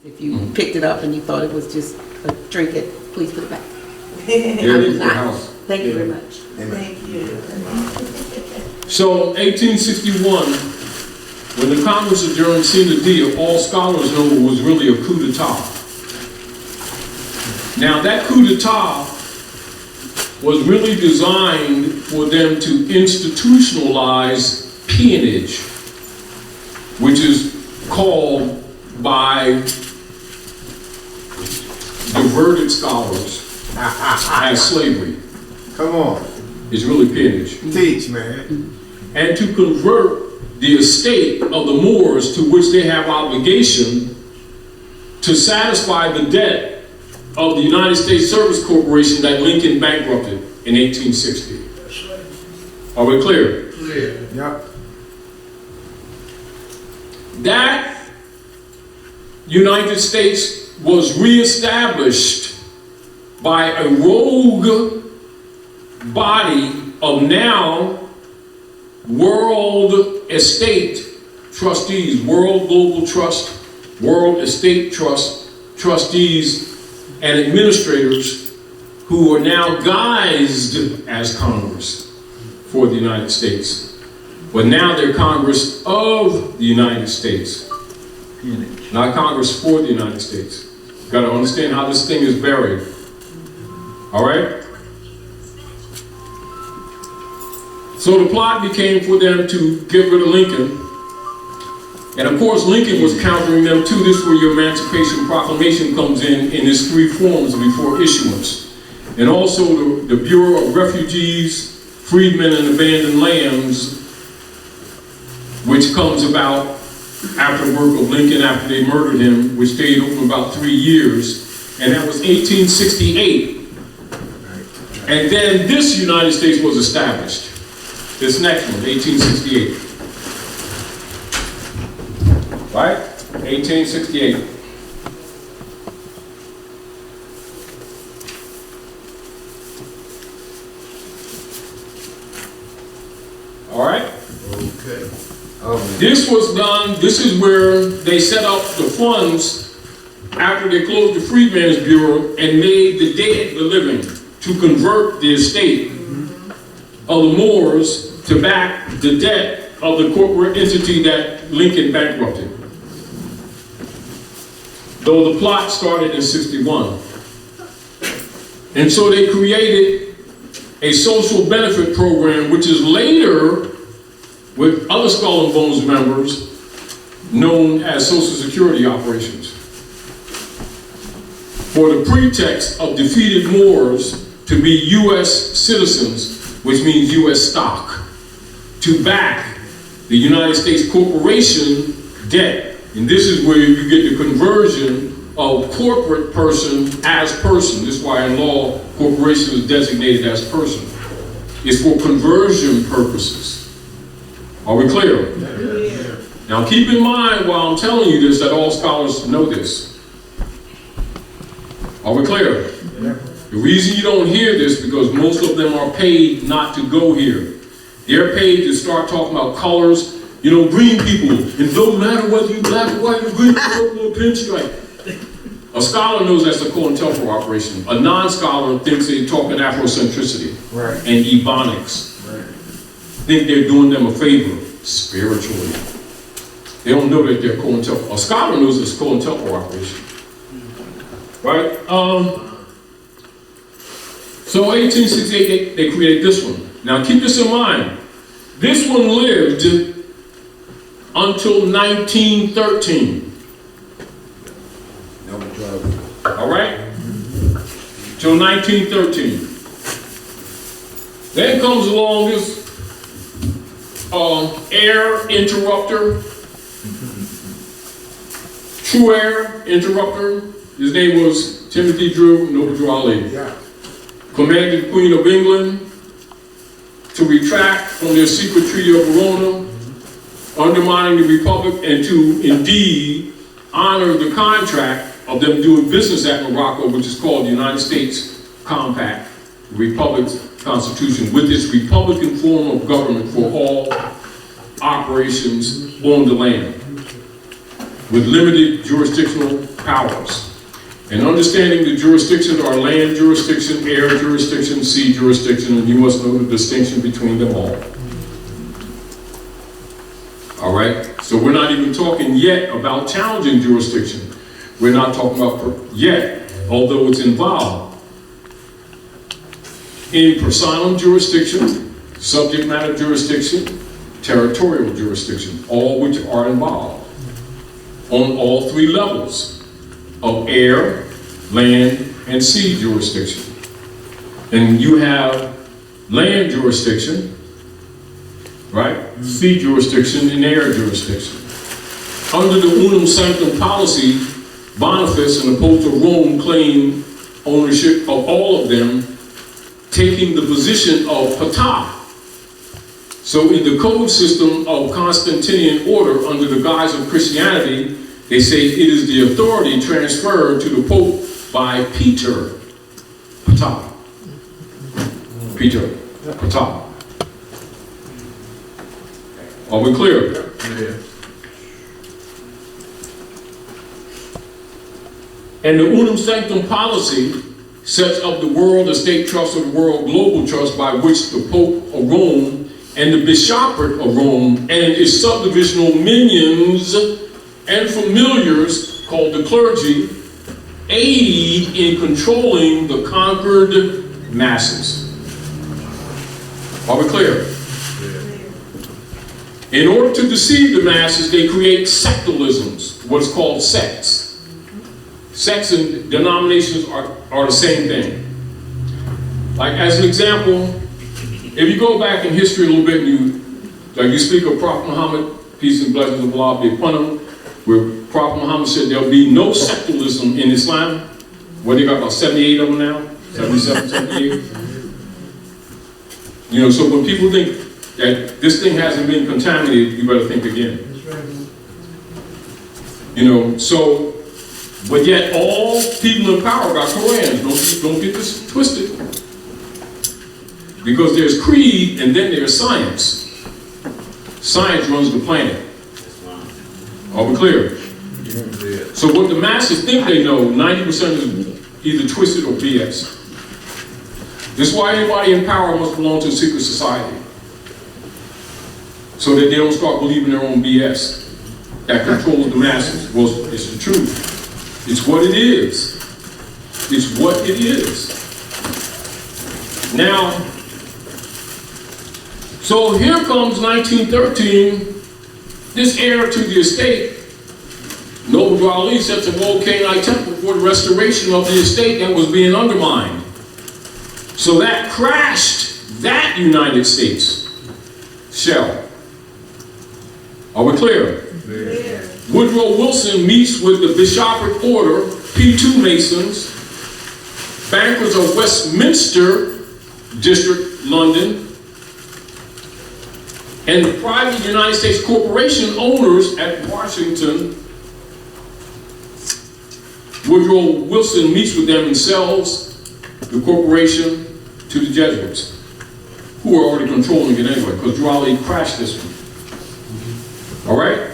If you picked it up and you thought it was just a trinket, please put it back. Yeah, I will the not. house. Thank you very much. Thank you. So 1861, when the Congress adjourned sine die, all scholars know it was really a coup d'etat. Now that coup d'etat was really designed for them to institutionalize peonage, which is called by diverted scholars as slavery. Come on, It's really peonage. teach, man. And to convert the estate of the Moors, to which they have obligation, to satisfy the debt of the United States Service Corporation that Lincoln bankrupted in 1860. Are we clear? Clear. Yep. That United States was reestablished by a rogue body of now World Estate Trustees, World Global Trust, World Estate Trust trustees and administrators who are now guised as Congress for the United States. But now they're Congress of the United States, not Congress for the United States. You've got to understand how this thing is buried. All right? So the plot became for them to get rid of Lincoln. And of course, Lincoln was countering them too. This is where your Emancipation Proclamation comes in its three forms before issuance. And also the Bureau of Refugees, Freedmen, and Abandoned Lands, which comes about after the work of Lincoln after they murdered him, which stayed open about 3 years. And that was 1868. And then this United States was established. This next one, 1868. Right? 1868. All right? Okay. Oh, man. This was done, this is where they set up the funds after they closed the Freedmen's Bureau and made the dead the living to convert the estate of the Moors to back the debt of the corporate entity that Lincoln bankrupted. Though the plot started in 61. And so they created a social benefit program, which is later, with other Skull and Bones members, known as Social Security operations. For the pretext of defeated Moors to be U.S. citizens, which means U.S. stock, to back the United States corporation debt. And this is where you get the conversion of corporate person as person. This is why in law, corporation is designated as person. It's for conversion purposes. Are we clear? Clear. Now keep in mind while I'm telling you this that all scholars know this. Are we clear? Yeah. The reason you don't hear this because most of them are paid not to go here. They're paid to start talking about colors. You know, green people, it don't matter whether you're black or white or green, purple or pinstripe. A scholar knows that's a COINTELPRO operation. A non-scholar thinks they're talking Afrocentricity Right. and Ebonics. Right. Think they're doing them a favor spiritually. They don't know that they're COINTELPRO. A scholar knows it's a COINTELPRO operation. Right? So 1868, they created this one. Now keep this in mind. This one lived until 1913. No trouble. All right? Till 1913. Then comes along this air interrupter, true air interrupter. His name was Timothy Drew Ali. Yeah. Commanded the Queen of England to retract from their secret Treaty of Verona, undermining the Republic, and to indeed honor the contract of them doing business at Morocco, which is called the United States Compact, the Republic's Constitution, with its Republican form of government for all operations on the land, with limited jurisdictional powers. And understanding the jurisdictions are land jurisdiction, air jurisdiction, sea jurisdiction, and you must know the distinction between them all. All right? So we're not even talking yet about challenging jurisdiction. We're not talking about yet, although it's involved in personam jurisdiction, subject matter jurisdiction, territorial jurisdiction, all which are involved on all three levels of air, land, and sea jurisdiction. And you have land jurisdiction, right? Sea jurisdiction and air jurisdiction. Under the unum sanctum policy, Boniface and the Pope of Rome claim ownership of all of them, taking the position of Patah. So in the code system of Constantinian order under the guise of Christianity, they say it is the authority transferred to the Pope by Peter Patah. Peter Patah. Are we clear? Yeah. And the unum sanctum policy sets up the world estate trust or the world global trust by which the Pope of Rome and the bishopric of Rome and its subdivisional minions and familiars called the clergy aid in controlling the conquered masses. Are we clear? In order to deceive the masses, they create sectalisms, what's called sects. Sects and denominations are the same thing. Like as an example, if you go back in history a little bit, you speak of Prophet Muhammad, peace and blessings of Allah be upon him, where Prophet Muhammad said there'll be no sectalism in Islam. What, they got about 78 of them now? 77, 78? You know, so when people think that this thing hasn't been contaminated, you better think again. You know, so, but yet all people in power got Korans. Don't get this twisted. Because there's creed and then there's science. Science runs the planet. Are we clear? So what the masses think they know, 90% is either twisted or BS. This is why anybody in power must belong to a secret society. So that they don't start believing their own BS that controls the masses. Well, it's the truth. It's what it is. It's what it is. Now, so here comes 1913, this heir to the estate, Noble Ali sets a World Canaanite temple for the restoration of the estate that was being undermined. So that crashed that United States shell. Are we clear? Yeah. Woodrow Wilson meets with the bishopric order, P2 Masons, bankers of Westminster District, London, and the private United States corporation owners at Washington. Woodrow Wilson meets with them and sells the corporation to the Jesuits, who are already controlling it anyway, because Raleigh crashed this one. All right?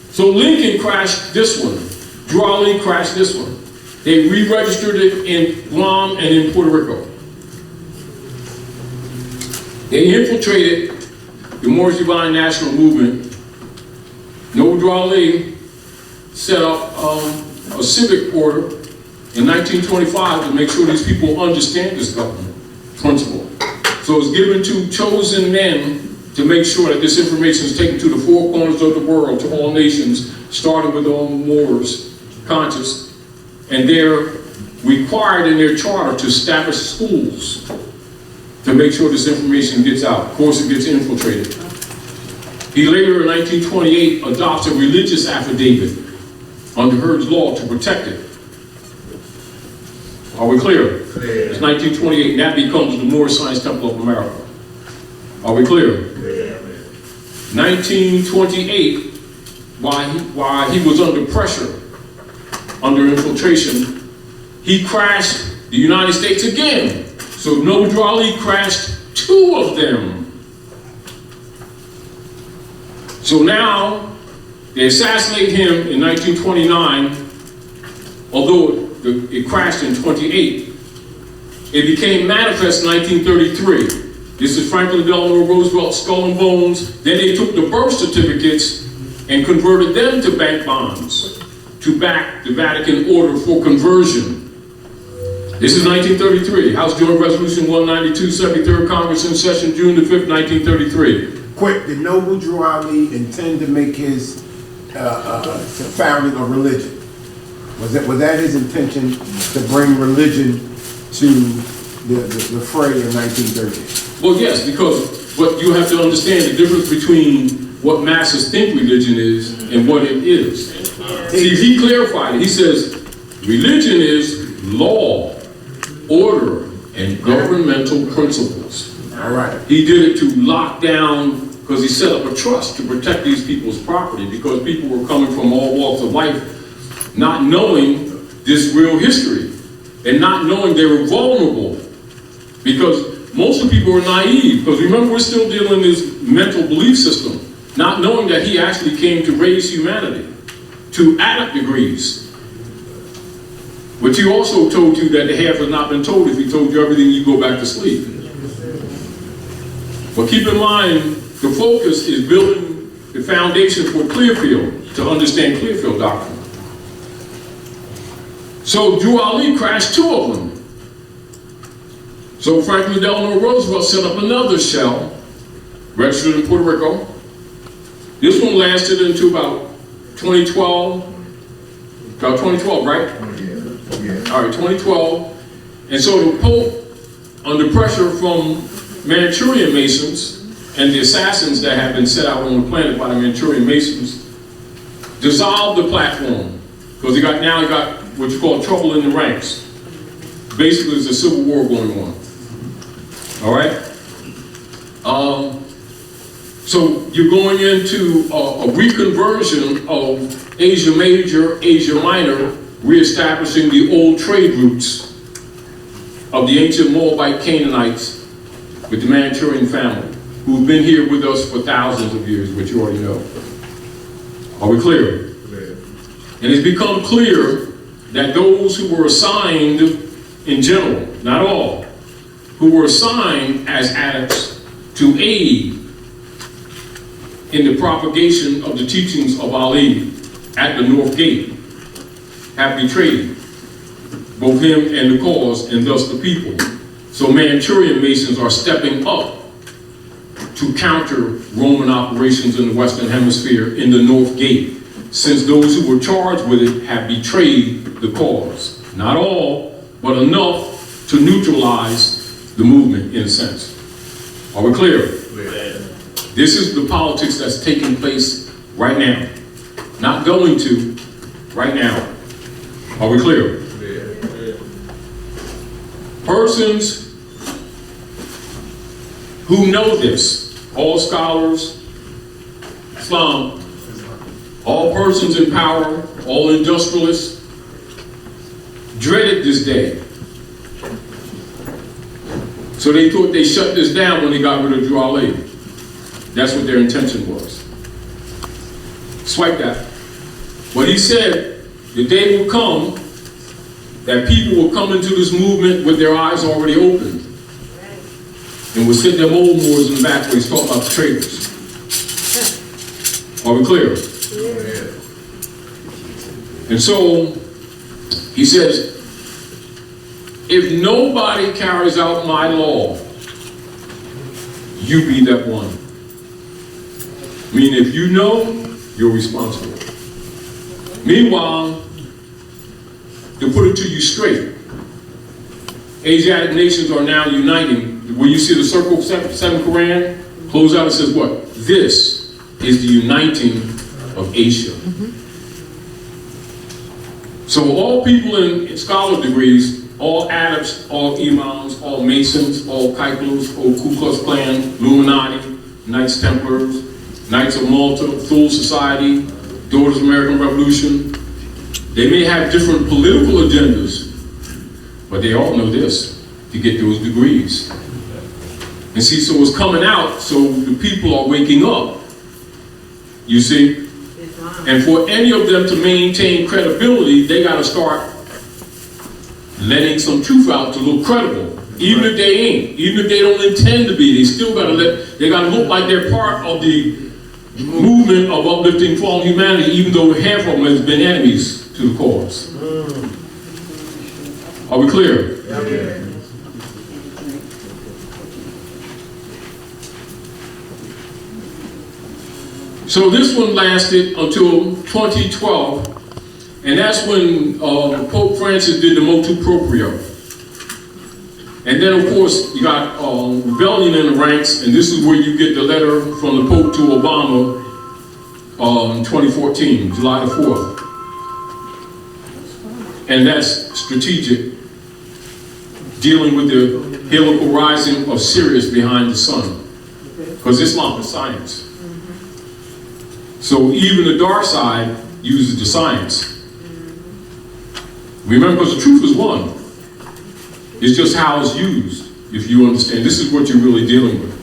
So Lincoln crashed this one. Raleigh crashed this one. They re-registered it in Guam and in Puerto Rico. They infiltrated the Moorish Divine National Movement. Noble Raleigh set up a civic order in 1925 to make sure these people understand this government principle. So it's given to chosen men to make sure that this information is taken to the four corners of the world, to all nations, starting with all Moors conscious. And they're required in their charter to establish schools to make sure this information gets out. Of course, it gets infiltrated. He later, in 1928, adopts a religious affidavit under Heard's law to protect it. Are we clear? Clear. It's 1928, and that becomes the Moorish Science Temple of America. Are we clear? Clear. 1928, while he was under pressure, under infiltration, he crashed the United States again. So Noble Raleigh crashed 2 of them. So now, they assassinate him in 1929, although it crashed in 28, it became manifest in 1933. This is Franklin Delano Roosevelt's Skull and Bones. Then they took the birth certificates and converted them to bank bonds to back the Vatican order for conversion. This is 1933, House Joint Resolution 192, 73rd Congress in session, June the 5th, 1933. Quick, did Noble Drew Ali intend to make his founding a religion? Was that his intention to bring religion to the fray in 1930? Well, yes, because what you have to understand the difference between what masses think religion is and what it is. See, he clarified it. He says, religion is law, order, and governmental principles. All right. He did it to lock down, because he set up a trust to protect these people's property, because people were coming from all walks of life, not knowing this real history, and not knowing they were vulnerable, because most of the people are naive, because remember, we're still dealing in this mental belief system, not knowing that he actually came to raise humanity to adept degrees. But he also told you that the half has not been told. If he told you everything, you go back to sleep. But keep in mind, the focus is building the foundation for Clearfield, to understand Clearfield Doctrine. So Drew Ali crashed 2 of them. So Franklin Delano Roosevelt set up another shell, registered in Puerto Rico. This one lasted until about 2012. About 2012, right? Yeah. All right, 2012. And so the Pope, under pressure from Manchurian Masons and the assassins that have been set out on the planet by the Manchurian Masons, dissolved the platform, because he got what you call trouble in the ranks. Basically, there's a civil war going on. All right? So you're going into a reconversion of Asia Major, Asia Minor, reestablishing the old trade routes of the ancient Moabite Canaanites with the Manchurian family, who've been here with us for thousands of years, which you already know. Are we clear? And it's become clear that those who were assigned in general, not all, who were assigned as adepts to aid in the propagation of the teachings of Ali at the North Gate have betrayed both him and the cause, and thus the people. So Manchurian Masons are stepping up to counter Roman operations in the Western Hemisphere in the North Gate, since those who were charged with it have betrayed the cause. Not all, but enough to neutralize the movement in a sense. Are we clear? This is the politics that's taking place right now. Not going to, right now. Are we clear? Persons who know this, all scholars, Islam, all persons in power, all industrialists, dreaded this day. So they thought they shut this down when they got rid of Drew Ali. That's what their intention was. Swipe that. But he said, the day will come that people will come into this movement with their eyes already open. And will sit them old Moors in the back where he's talking about the traders. Are we clear? And so, he says, if nobody carries out my law, you be that one. Meaning, if you know, you're responsible. Meanwhile, to put it to you straight, Asiatic nations are now uniting. When you see the circle 7 Quran, close out, it says what? This is the uniting of Asia. So all people in scholar degrees, all adepts, all imams, all masons, all Kaiklos, all Ku Klux Klan, Illuminati, Knights Templars, Knights of Malta, Thule Society, Daughters of American Revolution, they may have different political agendas, but they all know this, to get those degrees. And see, so it's coming out, so the people are waking up. You see? And for any of them to maintain credibility, they got to start letting some truth out to look credible. Even if they ain't, even if they don't intend to be, they still they gotta look like they're part of the movement of uplifting fallen humanity, even though half of them has been enemies to the cause. Are we clear? Yeah. So this one lasted until 2012, and that's when Pope Francis did the motu proprio. And then, of course, you got rebellion in the ranks, and this is where you get the letter from the Pope to Obama in 2014, July the 4th. And that's strategic, dealing with the helical rising of Sirius behind the sun, because Islam is science. So even the dark side uses the science. Remember, because the truth is one. It's just how it's used, if you understand. This is what you're really dealing with.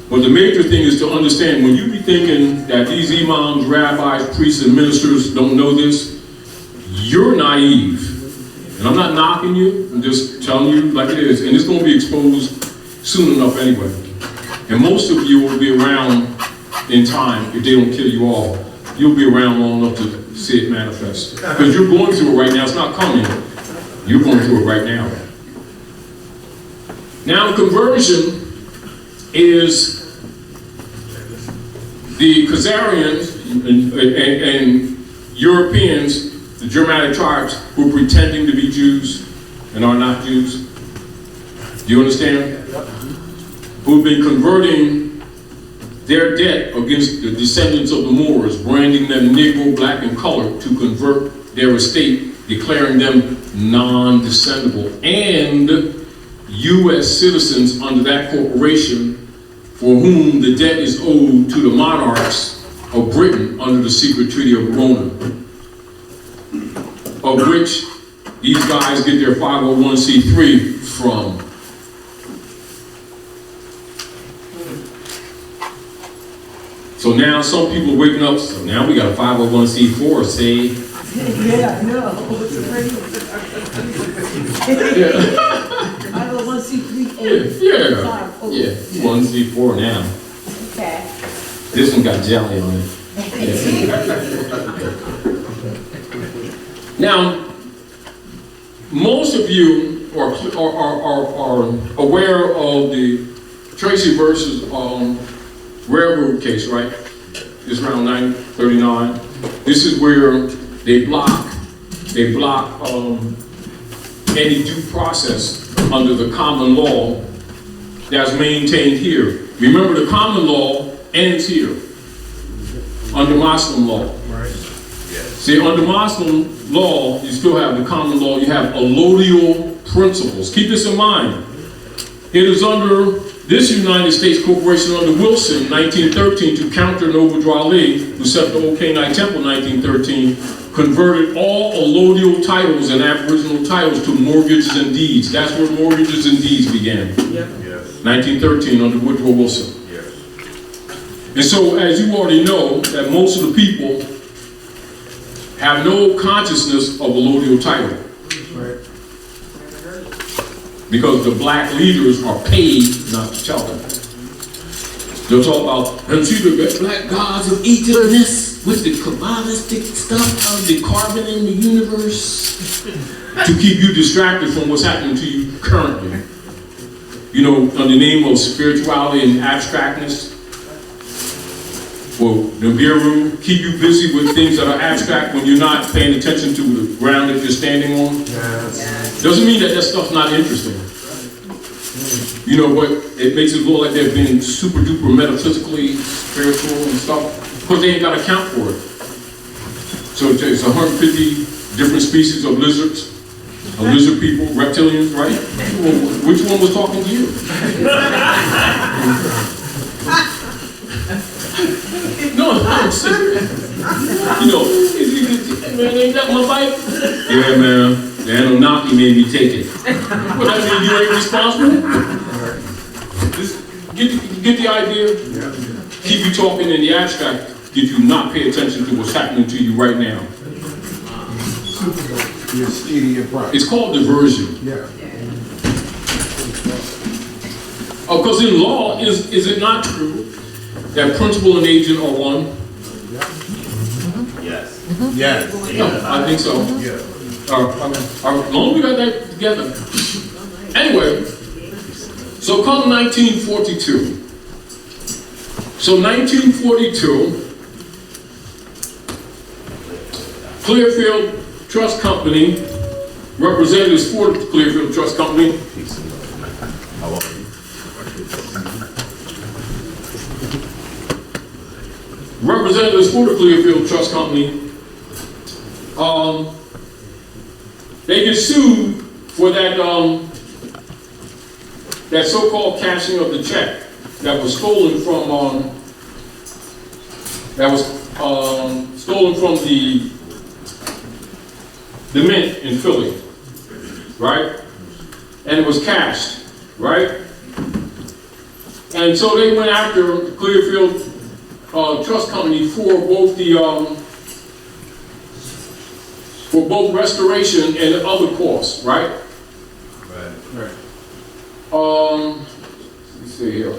But the major thing is to understand, when you be thinking that these imams, rabbis, priests, and ministers don't know this, you're naive. And I'm not knocking you, I'm just telling you like it is. And it's going to be exposed soon enough anyway. And most of you will be around in time, if they don't kill you all. You'll be around long enough to see it manifest. Because you're going through it right now, it's not coming. You're going through it right now. Now, conversion is the Khazarians and Europeans, the Germanic tribes, who are pretending to be Jews and are not Jews. Do you understand? Who've been converting their debt against the descendants of the Moors, branding them Negro, black, and colored to convert their estate, declaring them non-descendable, and U.S. citizens under that corporation for whom the debt is owed to the monarchs of Britain under the secret Treaty of Verona, of which these guys get their 501c3 from. So now some people are waking up, so now we got a 501c4, say. Yeah, I know. Yeah. 501c3. Yeah, 1c4 now. Okay. This one got jelly on it. Yeah. Now, most of you are aware of the Tracy versus Railroad case, right? It's around 939. This is where they block any due process under the common law that's maintained here. Remember, the common law ends here under Muslim law. Right. Yes. See, under Muslim law, you still have the common law. You have allodial principles. Keep this in mind. It is under this United States corporation under Wilson, 1913, to counter Noble Ali, who set the Old Canaanite Temple, 1913, converted all allodial titles and aboriginal titles to mortgages and deeds. That's where mortgages and deeds began. Yep. Yes. 1913 under Woodrow Wilson. Yes. And so, as you already know, that most of the people have no consciousness of allodial title. Right. Because the black leaders are paid not to tell them. They'll talk about, and see the black gods of Egypt and this, with the Kabbalistic stuff of the carbon in the universe, to keep you distracted from what's happening to you currently. You know, under the name of spirituality and abstractness, well, Nibiru, keep you busy with things that are abstract when you're not paying attention to the ground that you're standing on. Yes. Doesn't mean that that stuff's not interesting. You know, but it makes it look like they're being super duper metaphysically spiritual and stuff, because they ain't got to account for it. So it's 150 different species of lizards, lizard people, reptilians, right? Which one was talking to you? No, I'm serious. You know, man, ain't that my bike? Yeah, man. The Anunnaki made me take it. What, that mean you ain't responsible? Just get the idea? Yeah. Keep you talking in the abstract, get you not pay attention to what's happening to you right now. You're stealing your price. It's called diversion. Yeah. Because in law, is it not true that principal and agent are one? Yes. Yes. No, I think so. Yeah. As long as we got that together. Anyway, so come 1942. So 1942, Clearfield Trust Company, representatives for the Clearfield Trust Company, How are you? representatives for the Clearfield Trust Company, they get sued for that that so-called cashing of the check that was stolen from the mint in Philly, right? And it was cashed, right? And so they went after the Clearfield Trust Company for both restoration and other costs, right? Right. Let's see here.